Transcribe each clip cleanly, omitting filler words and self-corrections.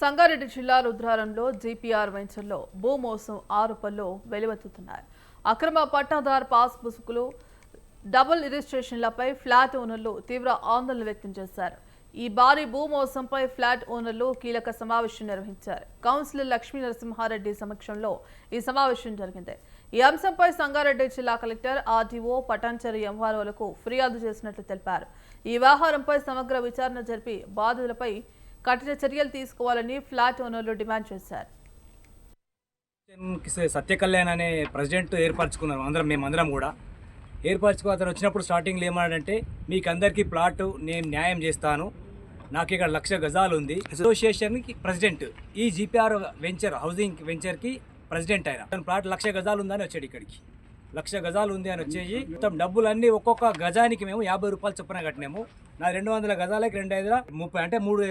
సంగారెడ్డి జిల్లా రుద్రారంలో జీపీఆర్ వెంచర్లో భూమోసం ఆరోపణలు వెలువెత్తుతున్నాయి. అక్రమ పట్టాదారు పాస్ పుస్తకాలు, డబుల్ రిజిస్ట్రేషన్లపై ఫ్లాట్ ఓనర్లు తీవ్ర ఆందోళన వ్యక్తం చేశారు. ఈ భారీ భూమోసంపై ఫ్లాట్ ఓనర్లు కీలక సమావేశం నిర్వహించారు. కౌన్సిలర్ లక్ష్మీ నరసింహారెడ్డి సమక్షంలో ఈ సమావేశం జరిగింది. ఈ అంశంపై సంగారెడ్డి జిల్లా కలెక్టర్, ఆర్డీఓ, పటాన్చెరు ఎంఆర్ఓలకు ఫిర్యాదు చేసినట్లు తెలిపారు. ఈ వ్యవహారంపై సమగ్ర విచారణ జరిపి బాధితులపై కఠిన చర్యలు తీసుకోవాలని ఫ్లాట్ ఓనర్లు డిమాండ్ చేశారు. సత్యకళ్యాణ్ అనే ప్రెసిడెంట్ ఏర్పరచుకున్నారు. మేమందరం కూడా ఏర్పరచుకుని అతను వచ్చినప్పుడు స్టార్టింగ్లో ఏమన్నాడంటే, మీకు అందరికీ ప్లాట్ నేను న్యాయం చేస్తాను, నాకు ఇక్కడ 1,00,000 గజాలు ఉంది. అసోసియేషన్కి ప్రెసిడెంట్, ఈ జీపీఆర్ వెంచర్ హౌసింగ్ వెంచర్కి ప్రెసిడెంట్ ఆయన. ప్లాట్ 1,00,000 గజాలు ఉందని వచ్చాడు. ఇక్కడికి 1,00,000 గజాలు ఉంది అని వచ్చేసి మొత్తం డబ్బులన్నీ ఒక్కొక్క గజానికి మేము 50 రూపాయలు చొప్పున కట్టినాము. నా 200 గజాలకి 2,530 అంటే 3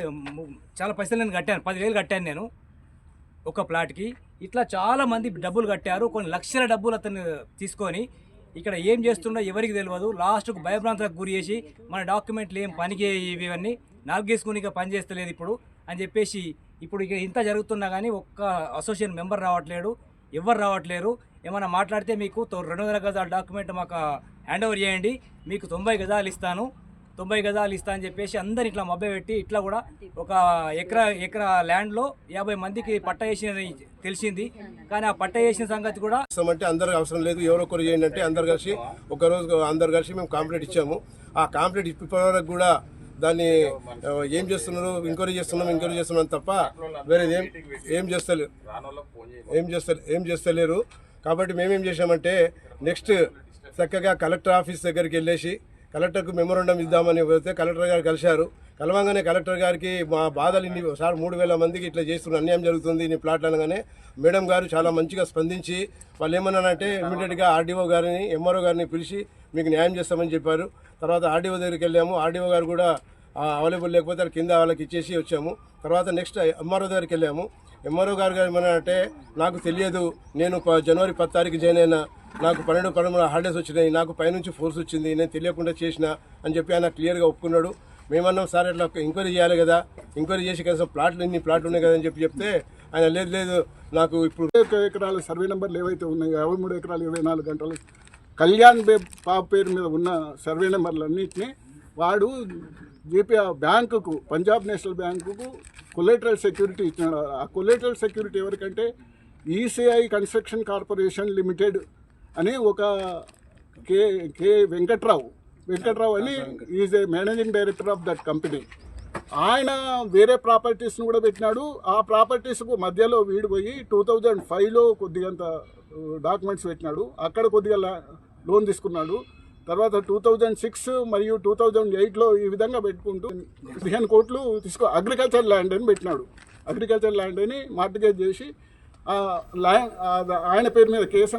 చాలా పైసలు నేను కట్టాను. 10,000 కట్టాను నేను ఒక ప్లాట్కి. ఇట్లా చాలా మంది డబ్బులు కట్టారు. కొన్ని లక్షల డబ్బులు అతను తీసుకొని ఇక్కడ ఏం చేస్తుండో ఎవరికి తెలియదు. లాస్ట్కు భయభ్రాంతులకు గురి చేసి మన డాక్యుమెంట్లు ఏం పనికి ఇవన్నీ నాలుగేసుకుని పని చేస్తలేదు ఇప్పుడు అని చెప్పేసి, ఇప్పుడు ఇక ఇంత జరుగుతున్నా కానీ ఒక్క అసోసియేషన్ మెంబర్ రావట్లేడు, ఎవరు రావట్లేరు. ఏమైనా మాట్లాడితే మీకు 200 గజాల డాక్యుమెంట్ మాకు హ్యాండ్ ఓవర్ చేయండి, మీకు 90 గజాలు ఇస్తాను, 90 గజాలు ఇస్తా అని చెప్పేసి అందరు ఇట్లా మభ్య పెట్టి, ఇట్లా కూడా ఒక ఎకరా ల్యాండ్లో 50 మందికి పట్ట వేసిన తెలిసింది. కానీ ఆ పట్ట వేసిన సంగతి కూడా అంటే అందరికి అవసరం లేదు, ఎవరో ఒకరు చేయండి అంటే అందరు కలిసి ఒకరోజు అందరు కలిసి మేము కాంప్లీట్ ఇచ్చాము. ఆ కాంప్లీట్ ఇప్పటివరకు కూడా దాన్ని ఏం చేస్తున్నారు, ఎంక్వైరీ చేస్తున్నాం తప్ప వేరే ఏం చేస్తలేరు. కాబట్టి మేమేం చేసామంటే, నెక్స్ట్ చక్కగా కలెక్టర్ ఆఫీస్ దగ్గరికి వెళ్ళేసి కలెక్టర్కు మెమోరాండం ఇద్దామని పోతే కలెక్టర్ గారు కలిశారు. కలవంగానే కలెక్టర్ గారికి మా బాధలు ఇన్ని సార్ 3,000 మందికి ఇట్లా చేస్తున్న అన్యాయం జరుగుతుంది ఇన్ని ప్లాట్లు అనగానే మేడం గారు చాలా మంచిగా స్పందించి వాళ్ళు ఏమన్నారంటే ఇమ్మీడియట్గా ఆర్డీఓ గారిని, ఎంఆర్ఓ గారిని పిలిచి మీకు న్యాయం చేస్తామని చెప్పారు. తర్వాత ఆర్డీఓ దగ్గరికి వెళ్ళాము. ఆర్డీఓ గారు కూడా అవైలబుల్ లేకపోతే కింద వాళ్ళకి ఇచ్చేసి వచ్చాము. తర్వాత నెక్స్ట్ ఎంఆర్ఓ దగ్గరికి వెళ్ళాము. ఎంఆర్ఓ గారు ఏమన్నారంటే, నాకు తెలియదు, నేను జనవరి 10 తారీఖు జాయిన్ అయినా, నాకు 12 హాలిడేస్ వచ్చినాయి, నాకు పైనుంచి ఫోర్స్ వచ్చింది, నేను తెలియకుండా చేసిన అని చెప్పి ఆయన క్లియర్గా ఒప్పుకున్నాడు. మేమన్నాం సార్ ఇట్లా ఎంక్వైరీ చేయాలి కదా, ఎంక్వైరీ చేసి కనీసం ఇన్ని ప్లాట్లు ఉన్నాయి కదా అని చెప్తే ఆయన లేదు నాకు ఇప్పుడు ఎకరాల సర్వే నెంబర్లు ఏవైతే ఉన్నాయో 53 ఎకరాలు 24 గంటలు కళ్యాణ్ పాప పేరు మీద ఉన్న సర్వే నెంబర్లన్నింటినీ వాడు జీపీఆర్ బ్యాంకుకు, పంజాబ్ నేషనల్ బ్యాంకుకు కొలేటరల్ సెక్యూరిటీ ఇచ్చినాడు. ఆ కొలేటరల్ సెక్యూరిటీ ఎవరికంటే ఈసీఐ కన్స్ట్రక్షన్ కార్పొరేషన్ లిమిటెడ్ అని ఒక కే వెంకట్రావు అని is a managing director of that company. ఆయన వేరే ప్రాపర్టీస్ను కూడా పెట్టినాడు. ఆ ప్రాపర్టీస్కు మధ్యలో వీడు పోయి 2005లో కొద్దిగంత డాక్యుమెంట్స్ పెట్టినాడు. అక్కడ కొద్దిగా లోన్ తీసుకున్నాడు. తర్వాత 2006 మరియు 2008లో ఈ విధంగా పెట్టుకుంటూ 15 కోట్లు అగ్రికల్చర్ ల్యాండ్ అని పెట్టినాడు. అగ్రికల్చర్ ల్యాండ్ అని మార్టిగేజ్ చేసి ఆయన పేరు మీద కేసు